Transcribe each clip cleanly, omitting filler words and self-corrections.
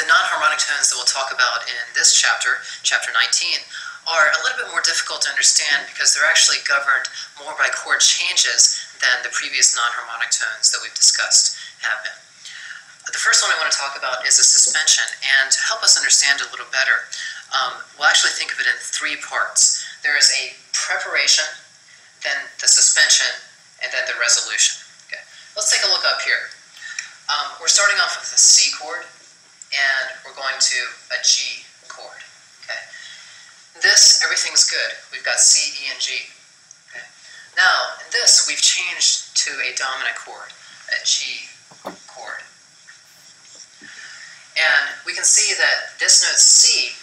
the non-harmonic tones that we'll talk about in this chapter, chapter 19, are a little bit more difficult to understand because they're actually governed more by chord changes than the previous non-harmonic tones that we've discussed have been. The first one I want to talk about is a suspension, and to help us understand it a little better, we'll actually think of it in three parts. There is a preparation, then the suspension, and then the resolution. Okay. Let's take a look up here. We're starting off with a C chord, and we're going to a G chord. Okay. This, everything's good. We've got C, E, and G. Okay. Now, in this, we've changed to a dominant chord, a G chord. And we can see that this note C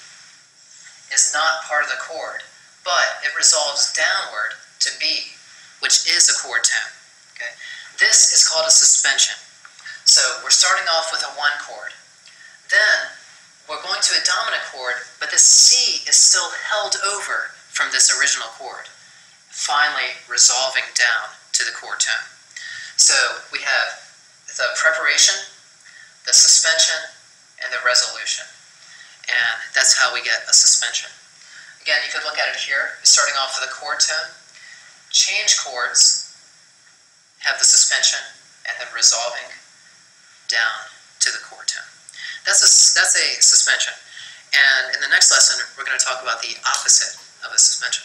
is not part of the chord, but it resolves downward to B, which is a chord tone. Okay. This is called a suspension. So we're starting off with a 1 chord. Then we're going to a dominant chord, but the C is still held over from this original chord, finally resolving down to the chord tone. So we have the preparation, the suspension, and the resolution. And that's how we get a suspension. Again, you could look at it here, starting off with a chord tone, change chords, have the suspension, and then resolving down to the chord tone. That's a suspension. And in the next lesson, we're going to talk about the opposite of a suspension.